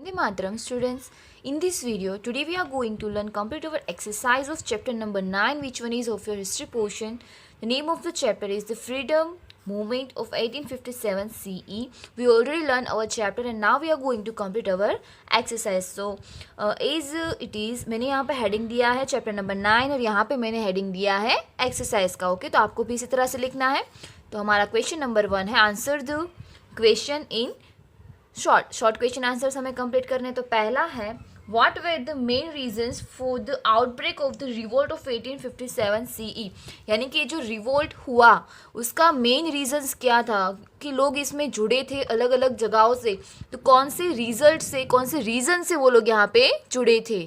Vande Mataram students, in this video today we are going to learn complete our exercise of chapter number 9, which one is of your history portion. The name of the chapter is the Freedom Movement of 1857 CE. We already learned our chapter and now we are going to complete our exercise. So as it is, मैंने यहाँ पे heading दिया है chapter number 9 और यहाँ पे मैंने heading दिया है exercise का. ओके, तो आपको भी इसी तरह से लिखना है. तो हमारा क्वेश्चन नंबर 1 है, answer the question in short question answers हमें कंप्लीट करने. तो पहला है, what were the main reasons for the outbreak of the revolt of 1857 CE. यानी कि जो रिवोल्ट हुआ उसका मेन रीजंस क्या था कि लोग इसमें जुड़े थे अलग अलग जगहों से. तो कौन से रिजल्ट से, कौन से रीजन से वो लोग यहाँ पे जुड़े थे.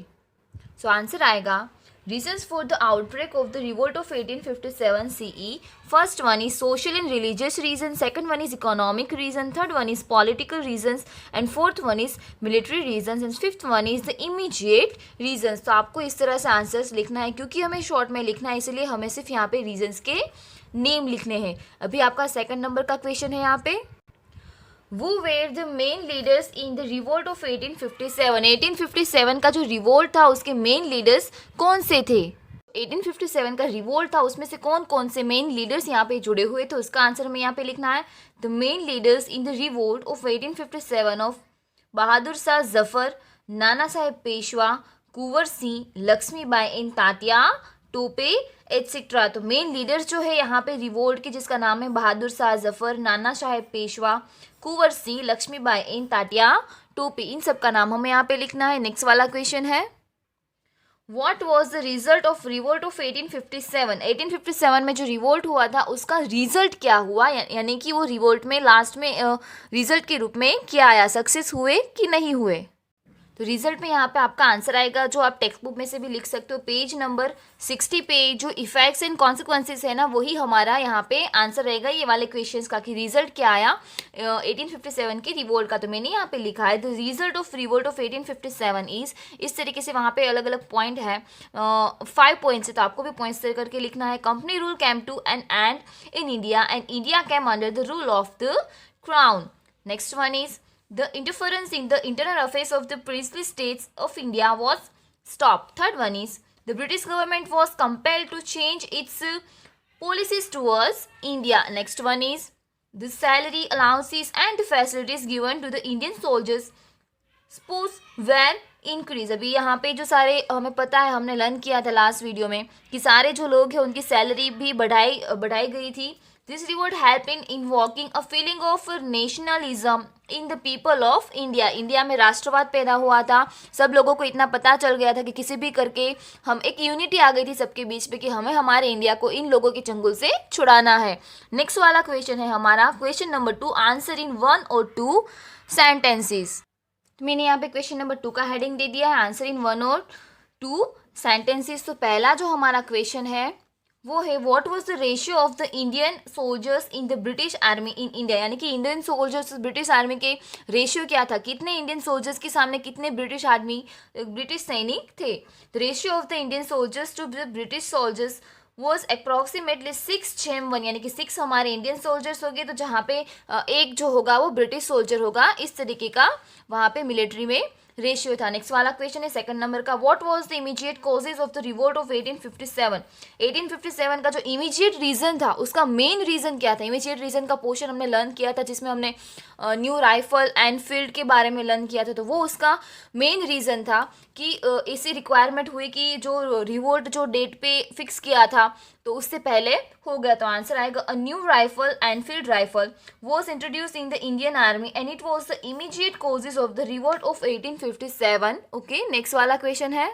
सो आंसर आएगा reasons for the outbreak of the revolt of 1857 CE. First one is social and religious reasons, second one is economic reason, third one is political reasons and fourth one is military reasons and fifth one is the immediate reasons. तो आपको इस तरह से answers लिखना है, क्योंकि हमें short में लिखना है इसलिए हमें सिर्फ यहाँ पे रीजंस के नेम लिखने हैं. अभी आपका सेकंड नंबर का क्वेश्चन है यहाँ पे, Who were the main leaders in the revolt of 1857. 1857 का जो रिवोल्ट था उसके मेन लीडर्स कौन से थे. 1857 का रिवोल्ट था उसमें से कौन कौन से मेन लीडर्स यहाँ पे जुड़े हुए थे, उसका आंसर हमें यहाँ पे लिखना है. The main leaders in the revolt of 1857 of Bahadur Shah Zafar, Nana Sahib Peshwa, Kunwar Singh, Lakshmibai in Tatya Tope etcetera. तो मेन लीडर्स जो है यहाँ पे रिवोल्ट के, जिसका नाम है बहादुर शाह जफर, नाना साहेब पेशवा, कुंवर सिंह, लक्ष्मीबाई इन तात्या टोपे, इन सब का नाम हमें यहाँ पे लिखना है. नेक्स्ट वाला क्वेश्चन है, what was the result of revolt of 1857. 1857 में जो रिवोल्ट हुआ था उसका रिजल्ट क्या हुआ, यानी कि वो रिवोल्ट में लास्ट में रिजल्ट के रूप में क्या आया, सक्सेस हुए कि नहीं हुए. तो रिजल्ट में यहाँ पे आपका आंसर आएगा, जो आप टेक्स्ट बुक में से भी लिख सकते हो, पेज नंबर 60 पे जो इफेक्ट्स एंड कॉन्सिक्वेंसेस है ना, वही हमारा यहाँ पे आंसर रहेगा ये वाले क्वेश्चंस का, कि रिजल्ट क्या आया 1857 के रिवोल्ट का. तो मैंने यहाँ पे लिखा है the result of revolt of 1857 is, इस तरीके से वहाँ पे अलग अलग पॉइंट है, 5 पॉइंट्स है, तो आपको भी पॉइंट्स तय करके लिखना है. Company rule came to an end in India and India came under the rule of the crown. Next one is, the interference in the internal affairs of the princely states of India was stopped. Third one is, the British government was compelled to change its policies towards India. Next one is, the salary allowances and the facilities given to the Indian soldiers suppose were increase. अभी यहाँ पे जो सारे हमें पता है, हमने learn किया था लास्ट वीडियो में कि सारे जो लोग हैं उनकी सैलरी भी बढ़ाई गई थी. This revolt helped in invoking a feeling of nationalism in the people of India. India में राष्ट्रवाद पैदा हुआ था. सब लोगों को इतना पता चल गया था कि किसी भी करके हम एक यूनिटी आ गई थी सबके बीच में कि हमें हमारे इंडिया को इन लोगों के चंगुल से छुड़ाना है. नेक्स्ट वाला क्वेश्चन है हमारा क्वेश्चन नंबर 2, आंसर इन 1 और 2 सेंटेंसेस. मैंने यहाँ पे क्वेश्चन नंबर 2 का हेडिंग दे दिया है, आंसर इन 1 और 2 सेंटेंसेस. तो पहला जो हमारा क्वेश्चन है वो है, what was the ratio of the Indian soldiers in the British army in India. यानी कि इंडियन सोल्जर्स ब्रिटिश आर्मी के रेशियो क्या था, कितने इंडियन सोल्जर्स के सामने कितने ब्रिटिश सैनिक थे. The ratio of the Indian soldiers to the British soldiers was approximately 6:1, यानी कि 6 हमारे इंडियन सोल्जर्स हो गए, तो जहाँ पे एक जो होगा वो ब्रिटिश सोल्जर होगा. इस तरीके का वहाँ पे मिलिट्री में रेशियो था. नेक्स्ट वाला क्वेश्चन है सेकंड नंबर का, what was the immediate causes of the revolt of 1857. 1857 का जो इमीडिएट रीजन था उसका मेन रीजन क्या था. इमीडिएट रीजन का पोर्शन हमने लर्न किया था, जिसमें हमने न्यू राइफल एनफील्ड के बारे में लर्न किया था. तो वो उसका मेन रीजन था कि ऐसी रिक्वायरमेंट हुई कि जो रिवोल्ट जो डेट पे फिक्स किया था तो उससे पहले हो गया. तो आंसर आएगा, a new rifle Enfield rifle was introduce in the Indian army and it was the immediate causes of the revolt of 1857. Okay, next वाला क्वेश्चन है,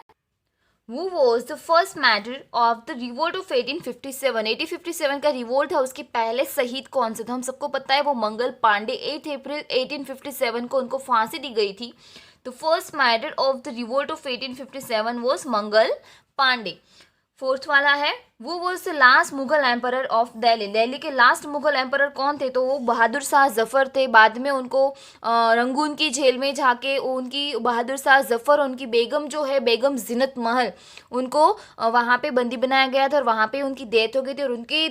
Who was the first martyr of the revolt of 1857. 1857 का revolt था, उसके पहले शहीद कौन से थे. हम सबको पता है वो मंगल पांडे. 8 अप्रैल 1857 को उनको फांसी दी गई थी. तो first martyr of the revolt of 1857 was Mangal Pandey. Fourth वाला है, वो was the last Mughal emperor of Delhi. Delhi के लास्ट मुगल एम्परर कौन थे? तो वो बहादुर शाह जफ़र थे। बाद में उनको रंगून की जेल में जाके उनकी बहादुर शाह जफ़र, उनकी बेगम जो है बेगम जिनत महल, उनको वहाँ पे बंदी बनाया गया था और वहाँ पे उनकी डेथ हो गई थी। और उनके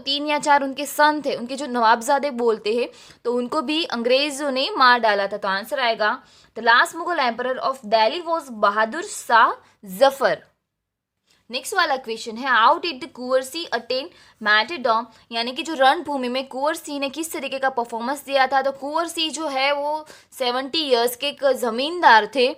तीन या चार उनके सन थे, उनके जो नवाबजादे बोलते हैं, तो उनको भी अंग्रेज़ों ने मार डाला था। तो आंसर आएगा the last Mughal emperor of Delhi was Bahadur Shah Zafar. Next वाला क्वेश्चन है, how did the Kunwar Singh attain martyrdom, यानी कि जो रणभूमि में कुंवर सिंह ने किस तरीके का परफॉर्मेंस दिया था? तो कुंवर सिंह जो है वो 70 ईयर्स के एक जमींदार थे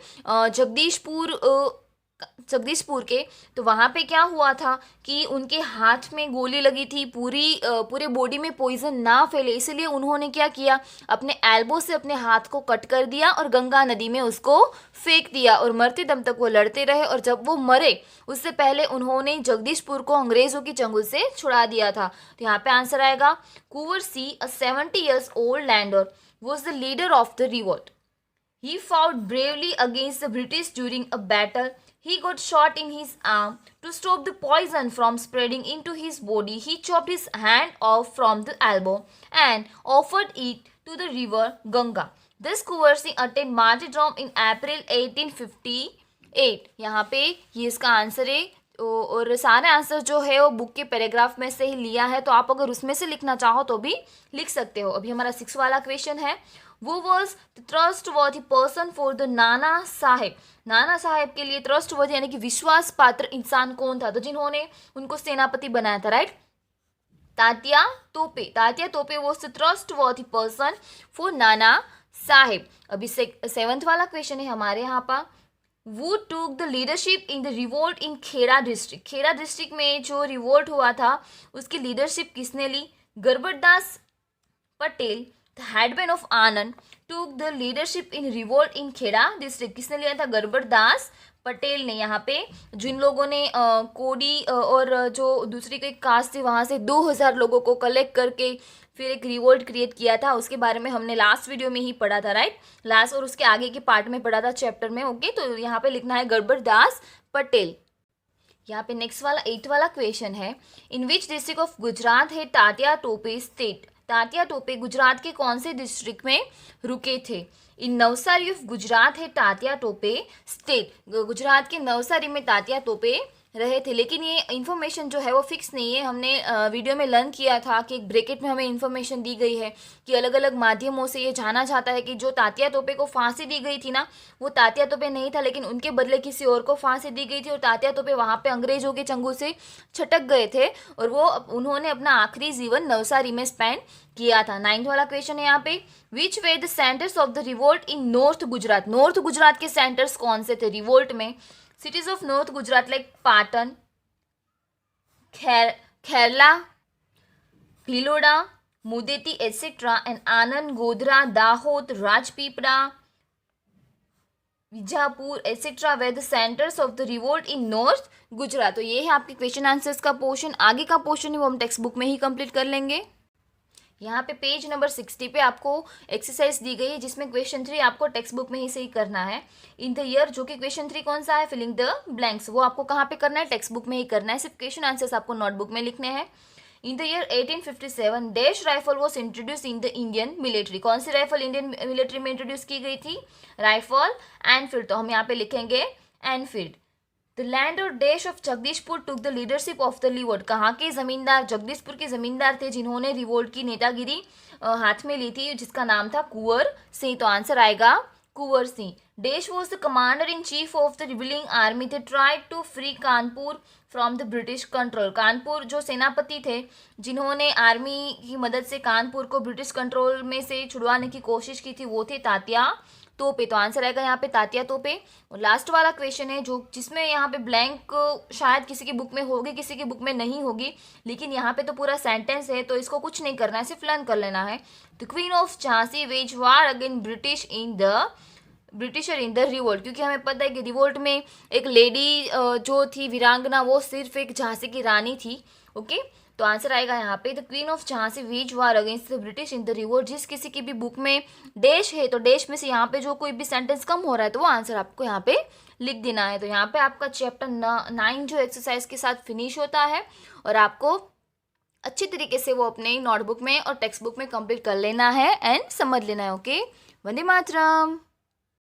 जगदीशपुर के। तो वहाँ पे क्या हुआ था कि उनके हाथ में गोली लगी थी, पूरे बॉडी में पॉइजन ना फैले, इसलिए उन्होंने क्या किया, अपने एल्बो से अपने हाथ को कट कर दिया और गंगा नदी में उसको फेंक दिया और मरते दम तक वो लड़ते रहे। और जब वो मरे उससे पहले उन्होंने जगदीशपुर को अंग्रेज़ों की चंगुल से छुड़ा दिया था। तो यहाँ पे आंसर आएगा कुंवर सिंह, अ 70 years old lander, was the leader of the revolt. He fought bravely against the British during a battle. He got shot in his arm. To stop the poison from spreading into his body, he chopped his hand off from the elbow and offered it to the river Ganga. This Kunwar Singh attained martyrdom in April 1858. यहाँ पे ये इसका answer है। और सारे answer जो है वो बुक के पैराग्राफ में से ही लिया है, तो आप अगर उसमें से लिखना चाहो तो भी लिख सकते हो। अभी हमारा 6 वाला क्वेश्चन है, वो was the trustworthy person for the Nana Saheb. Nana Saheb के लिए ट्रस्टवर्थी यानी कि विश्वास पात्र इंसान कौन था? तो जिन्होंने उनको सेनापति बनाया था, राइट? तात्या तोपे। तात्या तोपे was the trustworthy person for Nana Saheb. अभी 7th वाला क्वेश्चन है हमारे यहाँ पर, Who took the leadership in the revolt in Kheda district? Kheda district में जो रिवोल्ट हुआ था उसकी लीडरशिप किसने ली? Garbardas Patel, the headman of Anand, took the leadership in revolt in Kheda district. किसने लिया था? गरबरदास पटेल ने। यहाँ पे जिन लोगों ने कोडी और जो दूसरी कोई कास्ट थी वहाँ से 2000 लोगों को कलेक्ट करके फिर एक रिवोल्ट क्रिएट किया था, उसके बारे में हमने लास्ट वीडियो में ही पढ़ा था, राइट? लास्ट और उसके आगे के पार्ट में पढ़ा था चैप्टर में, ओके? तो यहाँ पे लिखना है गरबरदास पटेल। यहाँ पे नेक्स्ट वाला 8 वाला क्वेश्चन है, इन विच डिस्ट्रिक्ट ऑफ गुजरात है तात्या टोपे स्टेट? तात्या टोपे गुजरात के कौन से डिस्ट्रिक्ट में रुके थे? इन नवसारी ऑफ गुजरात है तात्या टोपे स्टेट। गुजरात के नवसारी में तात्या टोपे रहे थे। लेकिन ये इन्फॉर्मेशन जो है वो फिक्स नहीं है। हमने वीडियो में लर्न किया था कि एक ब्रैकेट में हमें इन्फॉर्मेशन दी गई है कि अलग अलग माध्यमों से ये जाना जाता है कि जो तात्या तोपे को फांसी दी गई थी ना, वो तात्या तोपे नहीं था, लेकिन उनके बदले किसी और को फांसी दी गई थी। और तात्या तोपे वहाँ पे अंग्रेजों के चंगुल से छटक गए थे और उन्होंने अपना आखिरी जीवन नवसारी में स्पेंड किया था। 9th वाला क्वेश्चन है यहाँ पे, which were the centres of the revolt in north Gujarat? North Gujarat के सेंटर्स कौन से थे रिवोल्ट में? Cities of North Gujarat like Patan, Kherla, Bhiloda, Mudeti, etc. and Anand, Godhra, Dahod, Rajpipla, Vijapur etc. were the centers of the revolt in North Gujarat. तो ये है आपके question answers का पोर्शन। आगे का पोर्शन है वो हम टेक्स्ट बुक में ही कंप्लीट कर लेंगे। यहाँ पे पेज नंबर 60 पे आपको एक्सरसाइज दी गई है जिसमें क्वेश्चन 3 आपको टेक्स्ट बुक में ही सही करना है। इन द ईयर, जो कि क्वेश्चन 3 कौन सा है? फिलिंग द ब्लैंक्स, वो आपको कहाँ पे करना है? टेक्स्ट बुक में ही करना है। सिर्फ क्वेश्चन आंसर्स आपको नोटबुक में लिखने हैं। In the year 1857 dash rifle was introduce in the Indian military. कौन सी राइफल इंडियन मिलिट्री में इंट्रोड्यूस की गई थी? Rifle Enfield. तो हम यहाँ पे लिखेंगे एनफील्ड। द लैंड और dash of Jagdishpur took the leadership of the revolt. कहाँ के जमींदार? जगदीशपुर के जमींदार थे जिन्होंने रिवोल्ट की नेतागिरी हाथ में ली थी, जिसका नाम था कुंवर सिंह। तो आंसर आएगा Kunwar Singh. Dash was the commander in chief of the rebelling army. They tried to free Kanpur from the British control. Kanpur जो सेनापति थे जिन्होंने आर्मी की मदद से कानपुर को ब्रिटिश कंट्रोल में से छुड़वाने की कोशिश की थी, वो थे तात्या तोपे। तो आंसर आएगा यहाँ पे तात्या तोपे। और लास्ट वाला क्वेश्चन है जो जिसमें यहाँ पे ब्लैंक शायद किसी की बुक में होगी, किसी की बुक में नहीं होगी, लेकिन यहाँ पे तो पूरा सेंटेंस है तो इसको कुछ नहीं करना है, सिर्फ लर्न कर लेना है। The queen of Jhansi wage war again Britisher in the revolt. क्योंकि हमें पता है कि रिवोल्ट में एक लेडी जो थी वीरांगना, वो सिर्फ एक झांसी की रानी थी, ओके? तो आंसर आएगा यहाँ पे the queen of Jhansi wage war against the British in the revolt. जिस किसी की भी बुक में डैश है तो डैश में से यहाँ पे जो कोई भी सेंटेंस कम हो रहा है तो वो आंसर आपको यहाँ पे लिख देना है। तो यहाँ पे आपका चैप्टर 9 जो एक्सरसाइज के साथ फिनिश होता है और आपको अच्छी तरीके से वो अपने नोटबुक में और टेक्स्ट बुक में कंप्लीट कर लेना है एंड समझ लेना है। ओके, वंदे मातरम।